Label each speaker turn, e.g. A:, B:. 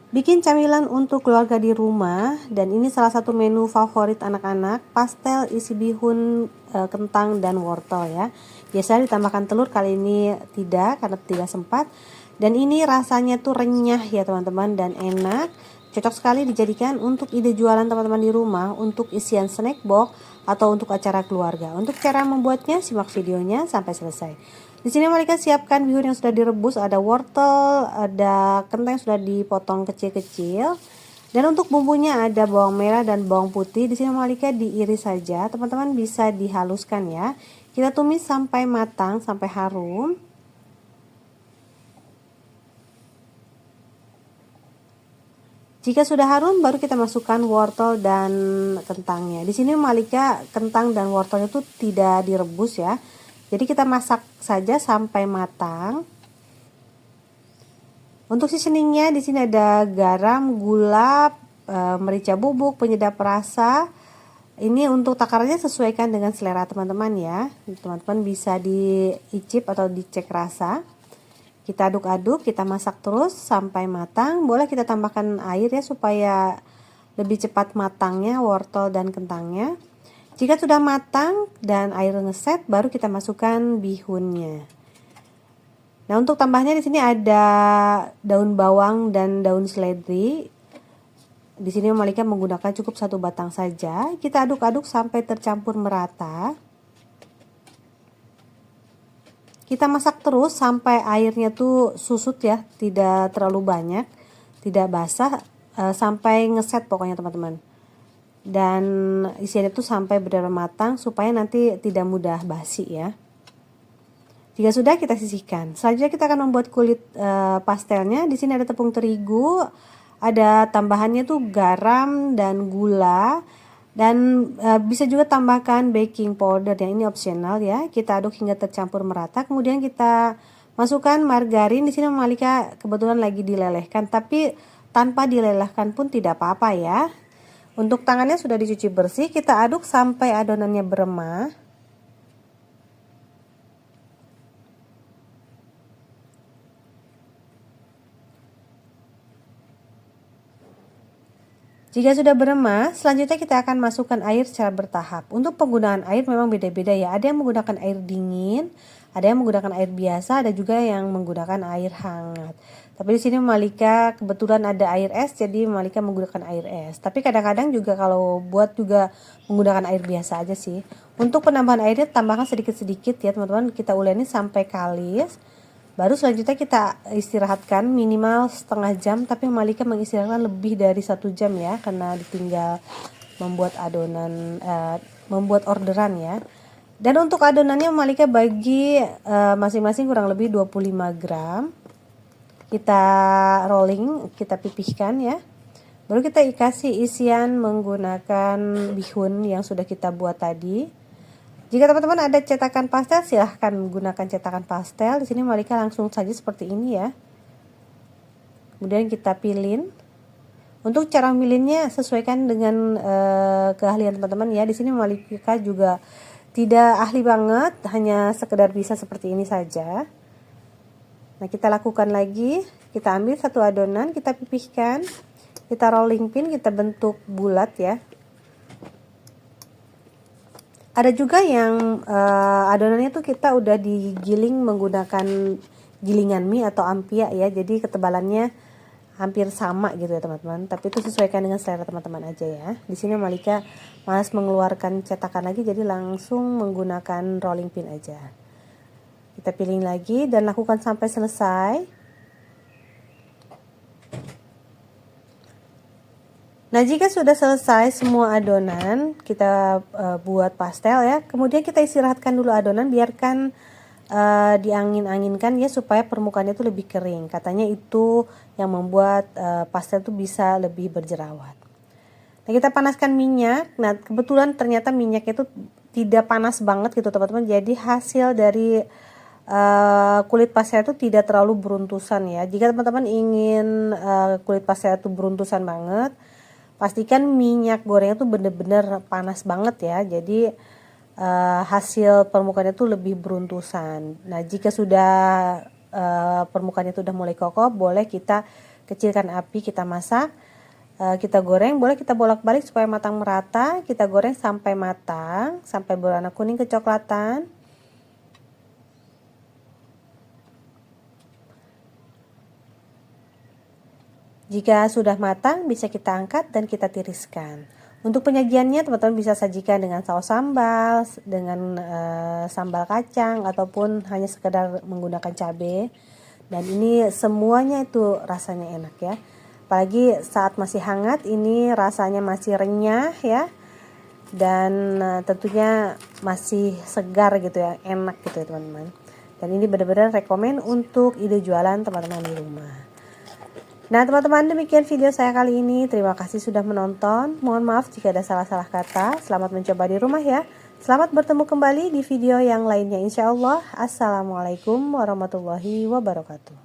A: Bikin camilan untuk keluarga di rumah, dan ini salah satu menu favorit anak-anak, pastel isi bihun, kentang dan wortel ya. Biasanya ditambahkan telur, kali ini tidak karena tidak sempat. Dan ini rasanya tuh renyah ya teman-teman, dan enak. Cocok sekali dijadikan untuk ide jualan teman-teman di rumah, untuk isian snack box atau untuk acara keluarga. Untuk cara membuatnya, simak videonya sampai selesai. Di sini mereka siapkan bihun yang sudah direbus, ada wortel, ada kentang yang sudah dipotong kecil-kecil. Dan untuk bumbunya ada bawang merah dan bawang putih. Di sini Malika diiris saja. Teman-teman bisa dihaluskan ya. Kita tumis sampai matang, sampai harum. Jika sudah harum, baru kita masukkan wortel dan kentangnya. Di sini Malika kentang dan wortelnya itu tidak direbus ya. Jadi kita masak saja sampai matang. Untuk seasoningnya di sini ada garam, gula, merica bubuk, penyedap rasa. Ini untuk takarannya sesuaikan dengan selera teman-teman ya. Teman-teman bisa diicip atau dicek rasa. Kita aduk-aduk, kita masak terus sampai matang. Boleh kita tambahkan air ya supaya lebih cepat matangnya wortel dan kentangnya. Jika sudah matang dan air ngeset, baru kita masukkan bihunnya. Nah, untuk tambahnya di sini ada daun bawang dan daun seledri. Di sini Malika menggunakan cukup 1 batang saja. Kita aduk-aduk sampai tercampur merata. Kita masak terus sampai airnya tuh susut ya, tidak terlalu banyak, tidak basah, sampai ngeset pokoknya teman-teman. Dan isiannya itu sampai benar-benar matang supaya nanti tidak mudah basi ya. Jika sudah, kita sisihkan. Selanjutnya kita akan membuat kulit pastelnya. Di sini ada tepung terigu, ada tambahannya tuh garam dan gula, dan bisa juga tambahkan baking powder yang ini opsional ya. Kita aduk hingga tercampur merata. Kemudian kita masukkan margarin. Di sini Malika kebetulan lagi dilelehkan, tapi tanpa dilelehkan pun tidak apa-apa ya. Untuk tangannya sudah dicuci bersih, kita aduk sampai adonannya beremah. Jika sudah beremah, selanjutnya kita akan masukkan air secara bertahap. Untuk penggunaan air memang beda-beda ya. Ada yang menggunakan air dingin, ada yang menggunakan air biasa, ada juga yang menggunakan air hangat. Tapi di sini Malika kebetulan ada air es, jadi Malika menggunakan air es. Tapi kadang-kadang juga kalau buat juga menggunakan air biasa aja sih. Untuk penambahan airnya tambahkan sedikit-sedikit ya teman-teman. Kita uleni sampai kalis. Baru selanjutnya kita istirahatkan minimal setengah jam, tapi Malika mengistirahatkan lebih dari 1 jam ya, karena ditinggal membuat adonan, membuat orderan ya. Dan untuk adonannya Malika bagi masing-masing kurang lebih 25 gram. Kita rolling, kita pipihkan ya. Baru kita kasih isian menggunakan bihun yang sudah kita buat tadi. Jika teman-teman ada cetakan pastel, silahkan gunakan cetakan pastel. Di sini Malika langsung saja seperti ini ya. Kemudian kita pilin. Untuk cara milinnya sesuaikan dengan keahlian teman-teman ya. Di sini Malika juga tidak ahli banget, hanya sekedar bisa seperti ini saja. Nah, kita lakukan lagi. Kita ambil satu adonan, kita pipihkan, kita rolling pin, kita bentuk bulat ya. Ada juga yang adonannya tuh kita udah digiling menggunakan gilingan mie atau ampia ya. Jadi ketebalannya hampir sama gitu ya teman-teman. Tapi itu sesuaikan dengan selera teman-teman aja ya. Di sini Malika malas mengeluarkan cetakan lagi, jadi langsung menggunakan rolling pin aja. Kita pilih lagi dan lakukan sampai selesai. Nah, jika sudah selesai semua adonan, kita buat pastel ya. Kemudian kita istirahatkan dulu adonan, biarkan diangin-anginkan ya supaya permukaannya itu lebih kering. Katanya itu yang membuat pastel itu bisa lebih berjerawat. Nah, kita panaskan minyak. Nah, kebetulan ternyata minyaknya itu tidak panas banget gitu teman-teman. Jadi hasil dari kulit pastel itu tidak terlalu beruntusan ya. Jika teman-teman ingin kulit pastel itu beruntusan banget, pastikan minyak gorengnya tuh bener-bener panas banget ya. Jadi hasil permukaannya tuh lebih beruntusan. Nah, jika sudah permukaannya tuh udah mulai kokoh, boleh kita kecilkan api, kita masak. Kita goreng, boleh kita bolak-balik supaya matang merata. Kita goreng sampai matang, sampai berwarna kuning kecoklatan. Jika sudah matang, bisa kita angkat dan kita tiriskan. Untuk penyajiannya, teman-teman bisa sajikan dengan saus sambal, dengan sambal kacang, ataupun hanya sekedar menggunakan cabai. Dan ini semuanya itu rasanya enak ya. Apalagi saat masih hangat, ini rasanya masih renyah ya. Dan tentunya masih segar gitu ya, enak gitu ya teman-teman. Dan ini benar-benar rekomen untuk ide jualan teman-teman di rumah. Nah teman-teman, demikian video saya kali ini. Terima kasih sudah menonton. Mohon maaf jika ada salah-salah kata. Selamat mencoba di rumah ya. Selamat bertemu kembali di video yang lainnya insya Allah. Assalamualaikum warahmatullahi wabarakatuh.